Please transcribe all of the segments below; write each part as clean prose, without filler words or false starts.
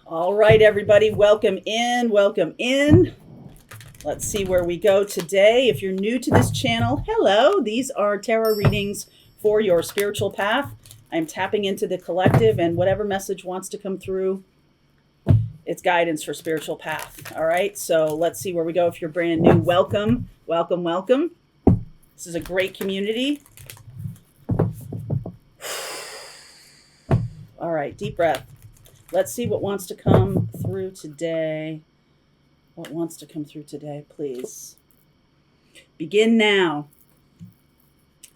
All right, everybody, welcome in, welcome in. Let's see where we go today. If you're new to this channel, hello. These are tarot readings for your spiritual path. I'm tapping into the collective, and whatever message wants to come through, it's guidance for spiritual path. All right, so let's see where we go. If you're brand new, welcome, welcome, welcome. This is a great community. All right, deep breath. Let's see what wants to come through today. What wants to come through today, please? Begin now.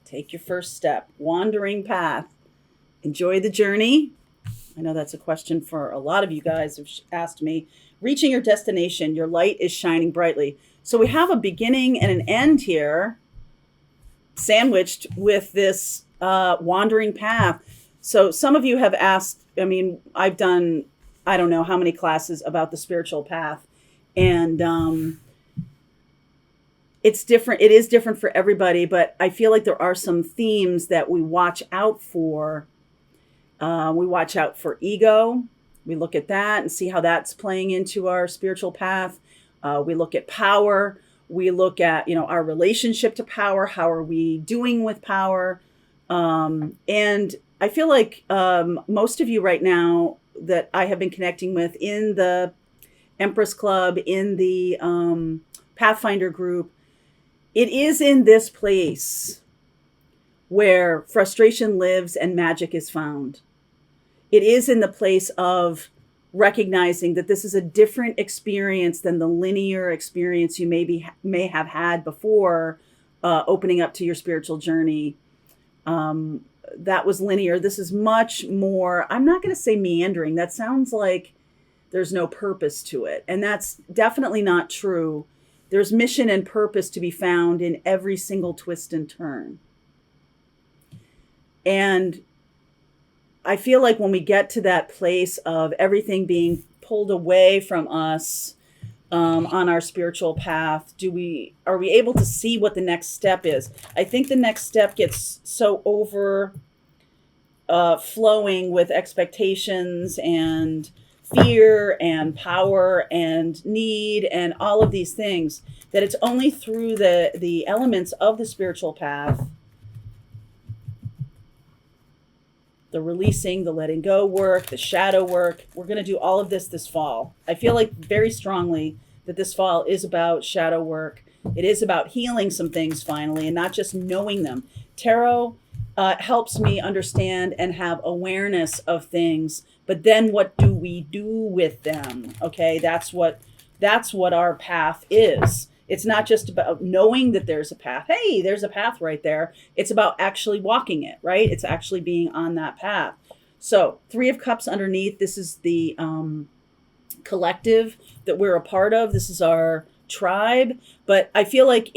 Take your first step. Wandering path. Enjoy the journey. I know that's a question for a lot of you guys who've asked me. Reaching your destination, your light is shining brightly. So we have a beginning and an end here, sandwiched with this wandering path. So some of you have asked, I've done, I don't know how many classes about the spiritual path. And it's different. It is different for everybody, but I feel like there are some themes that we watch out for. We watch out for ego. We look at that and see how that's playing into our spiritual path. We look at power. We look at, our relationship to power. How are we doing with power? And I feel like most of you right now that I have been connecting with in the Empress Club, in the Pathfinder group, it is in this place where frustration lives and magic is found. It is in the place of recognizing that this is a different experience than the linear experience you may have had before opening up to your spiritual journey. That was linear. This is much more, I'm not going to say meandering. That sounds like there's no purpose to it. And that's definitely not true. There's mission and purpose to be found in every single twist and turn. And I feel like when we get to that place of everything being pulled away from us on our spiritual path, are we able to see what the next step is? I think the next step gets so flowing with expectations and fear and power and need and all of these things that it's only through the elements of the spiritual path, the releasing, the letting go work, the shadow work. We're going to do all of this fall. I feel like very strongly that this fall is about shadow work. It is about healing some things finally and not just knowing them. Tarot helps me understand and have awareness of things, but then what do we do with them? Okay, that's what our path is. It's not just about knowing that there's a path. Hey, there's a path right there. It's about actually walking it, right? It's actually being on that path. So 3 of Cups underneath. This is the collective that we're a part of. This is our tribe. But I feel like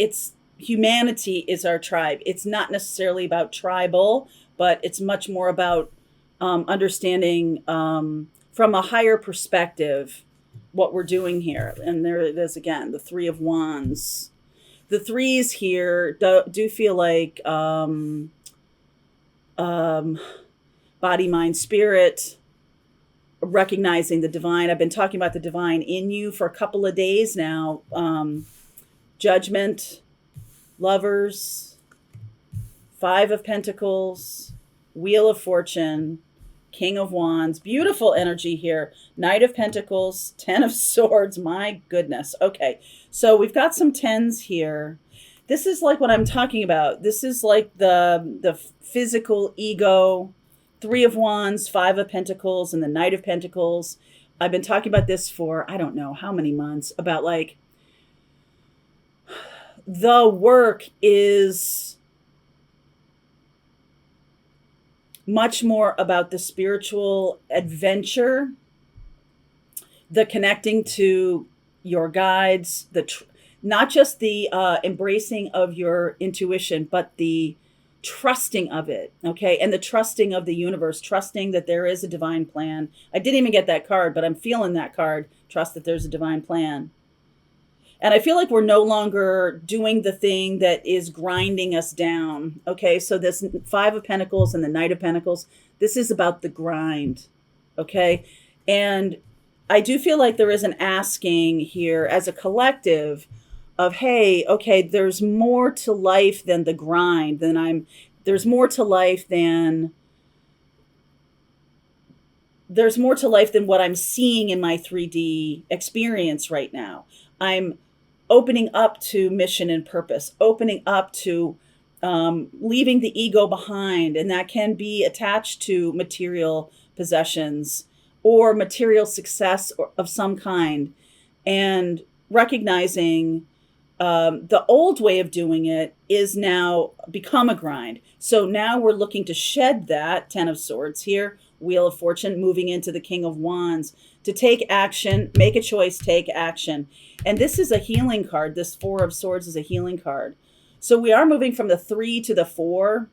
humanity is our tribe. It's not necessarily about tribal, but it's much more about understanding from a higher perspective what we're doing here. And there it is again, the 3 of Wands. The threes here do feel like body, mind, spirit, recognizing the divine. I've been talking about the divine in you for a couple of days now. Judgment, Lovers, 5 of Pentacles, Wheel of Fortune, King of Wands. Beautiful energy here. Knight of Pentacles, 10 of Swords. My goodness. Okay, so we've got some 10s here. This is like what I'm talking about. This is like the physical ego. 3 of Wands, 5 of Pentacles, and the Knight of Pentacles. I've been talking about this for I don't know how many months, about like the work is much more about the spiritual adventure, the connecting to your guides, not just the embracing of your intuition, but the trusting of it, okay? And the trusting of the universe, trusting that there is a divine plan. I didn't even get that card, but I'm feeling that card. Trust that there's a divine plan. And I feel like we're no longer doing the thing that is grinding us down. Okay, so this 5 of Pentacles and the Knight of Pentacles, this is about the grind. Okay, and I do feel like there is an asking here as a collective of, hey, okay, there's more to life than the grind, there's more to life than there's more to life than what I'm seeing in my 3D experience right now. I'm opening up to mission and purpose, opening up to leaving the ego behind. And that can be attached to material possessions or material success of some kind. And recognizing the old way of doing it is now become a grind. So now we're looking to shed that 10 of Swords here, Wheel of Fortune, moving into the King of Wands, to take action, make a choice, take action. And this is a healing card. This 4 of Swords is a healing card. So we are moving from the 3 to the 4.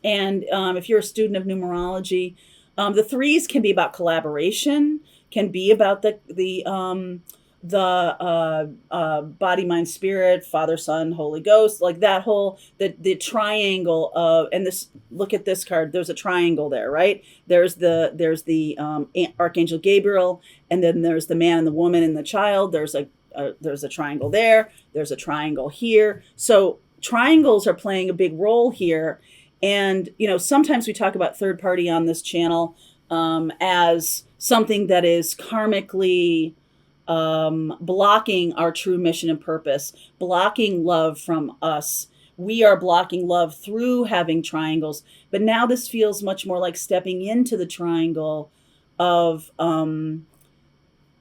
And if you're a student of numerology, the 3s can be about collaboration, can be about the body, mind, spirit, Father, Son, Holy Ghost, like that whole, the triangle of, and this, look at this card, there's a triangle there, right? There's the Archangel Gabriel, and then there's the man and the woman and the child. There's a triangle there. There's a triangle here. So triangles are playing a big role here. And, sometimes we talk about third party on this channel as something that is karmically blocking our true mission and purpose, blocking love from us. We are blocking love through having triangles. But now this feels much more like stepping into the triangle of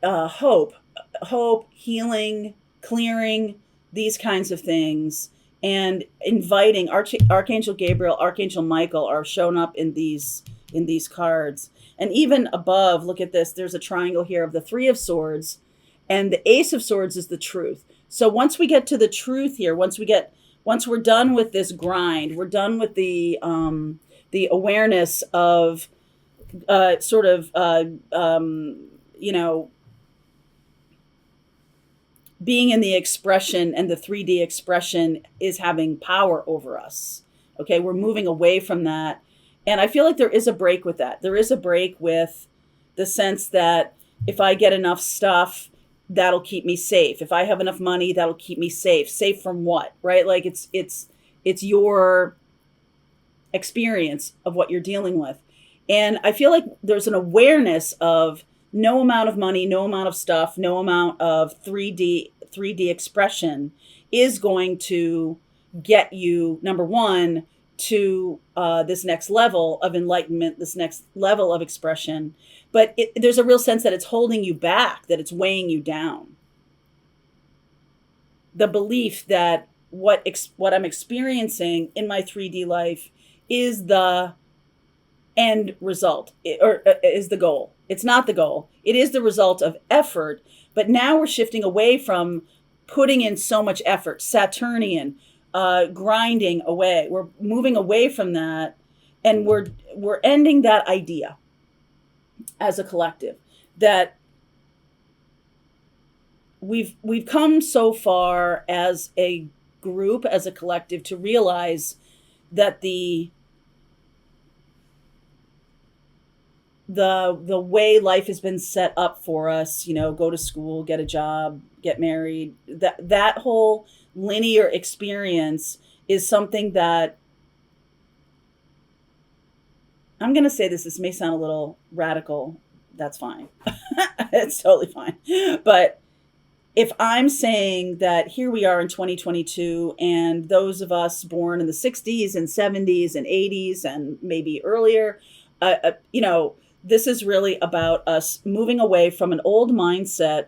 hope, healing, clearing, these kinds of things, and inviting Archangel Gabriel, Archangel Michael are shown up in these cards. And even above, look at this, there's a triangle here of the 3 of Swords, and the Ace of Swords is the truth. So once we get to the truth here, once we're done with this grind, we're done with the awareness of being in the expression, and the 3D expression is having power over us. Okay, we're moving away from that. And I feel like there is a break with that. There is a break with the sense that if I get enough stuff, that'll keep me safe. If I have enough money, that'll keep me safe. Safe from what, right? Like it's your experience of what you're dealing with. And I feel like there's an awareness of no amount of money, no amount of stuff, no amount of 3D expression is going to get you, number one, to this next level of enlightenment, this next level of expression. But there's a real sense that it's holding you back, that it's weighing you down. The belief that what I'm experiencing in my 3D life is the end result, or is the goal. It's not the goal. It is the result of effort. But now we're shifting away from putting in so much effort, Saturnian, grinding away. We're moving away from that, and we're ending that idea as a collective that we've come so far as a group, as a collective, to realize that the way life has been set up for us, go to school, get a job, get married, that whole linear experience is something that, I'm going to say this may sound a little radical. That's fine. It's totally fine. But if I'm saying that here we are in 2022, and those of us born in the 60s and 70s and 80s and maybe earlier, this is really about us moving away from an old mindset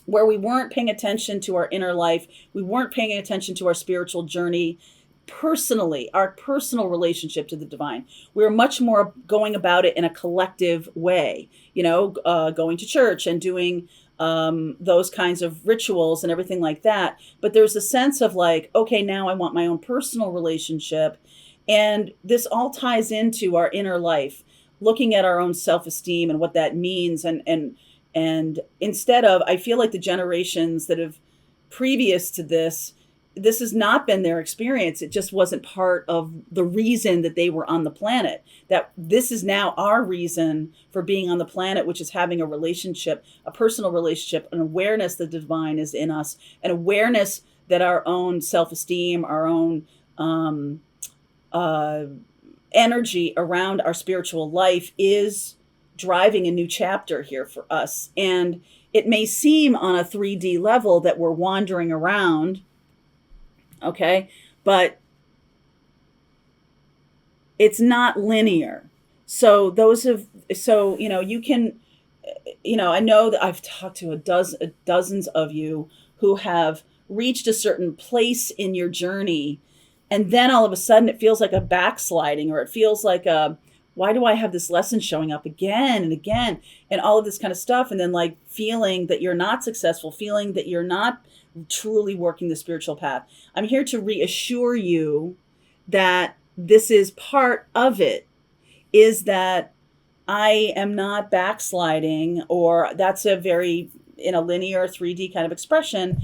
where we weren't paying attention to our inner life. We weren't paying attention to our spiritual journey personally, our personal relationship to the divine. We were much more going about it in a collective way, going to church and doing those kinds of rituals and everything like that. But there's a sense of like, okay, now I want my own personal relationship. And this all ties into our inner life, looking at our own self-esteem and what that means. And instead of, I feel like the generations that have previous to this this has not been their experience. It just wasn't part of the reason that they were on the planet. That this is now our reason for being on the planet, which is having a relationship, a personal relationship, an awareness that the divine is in us, an awareness that our own self-esteem, our own energy around our spiritual life is driving a new chapter here for us. And it may seem on a 3D level that we're wandering around, okay, but it's not linear. So you can, I know that I've talked to dozens of you who have reached a certain place in your journey, and then all of a sudden it feels like a backsliding, or it feels like why do I have this lesson showing up again and again, and all of this kind of stuff, and then like feeling that you're not successful, feeling that you're not truly working the spiritual path. I'm here to reassure you that this is part of it, is that I am not backsliding, or that's a very, in a linear 3D kind of expression,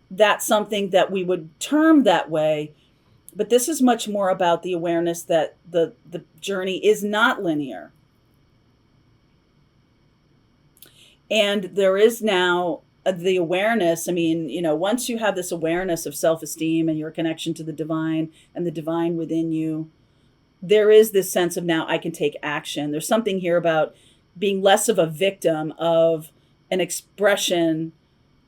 that's something that we would term that way. But this is much more about the awareness that the journey is not linear. And there is now the awareness. I mean, once you have this awareness of self-esteem and your connection to the divine and the divine within you, there is this sense of now I can take action. There's something here about being less of a victim of an expression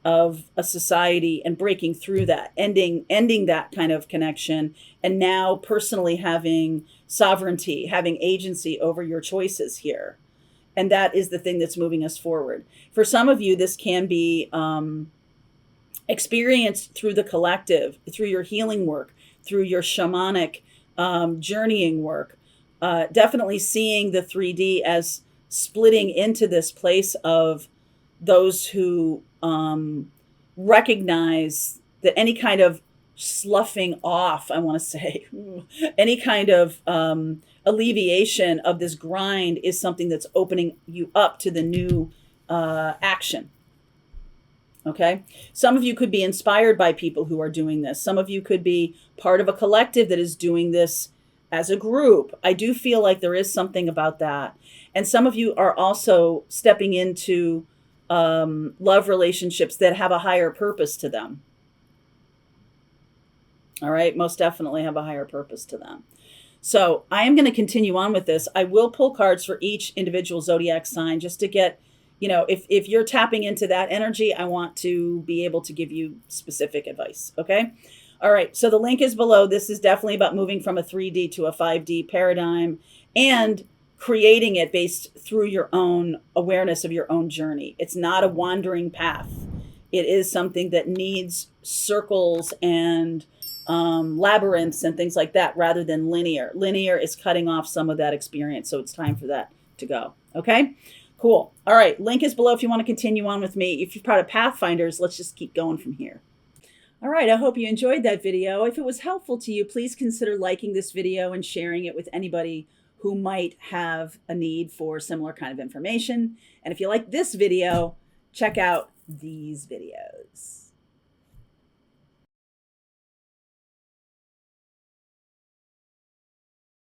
of a society and breaking through that, ending that kind of connection, and now personally having sovereignty, having agency over your choices here. And that is the thing that's moving us forward. For some of you, this can be experienced through the collective, through your healing work, through your shamanic journeying work. Definitely seeing the 3D as splitting into this place of those who recognize that any kind of sloughing off, I want to say, any kind of alleviation of this grind is something that's opening you up to the new action. Okay. Some of you could be inspired by people who are doing this. Some of you could be part of a collective that is doing this as a group. I do feel like there is something about that. And some of you are also stepping into love relationships that have a higher purpose to them. All right. Most definitely have a higher purpose to them. So I am going to continue on with this. I will pull cards for each individual zodiac sign just to get, if you're tapping into that energy, I want to be able to give you specific advice. Okay. All right. So the link is below. This is definitely about moving from a 3D to a 5D paradigm and creating it based through your own awareness of your own journey. It's not a wandering path. It is something that needs circles and labyrinths and things like that rather than linear. Linear is cutting off some of that experience. So it's time for that to go. Okay, cool. All right. Link is below if you want to continue on with me. If you're part of Pathfinders, let's just keep going from here. All right. I hope you enjoyed that video. If it was helpful to you, please consider liking this video and sharing it with anybody who might have a need for similar kind of information. And if you like this video, check out these videos.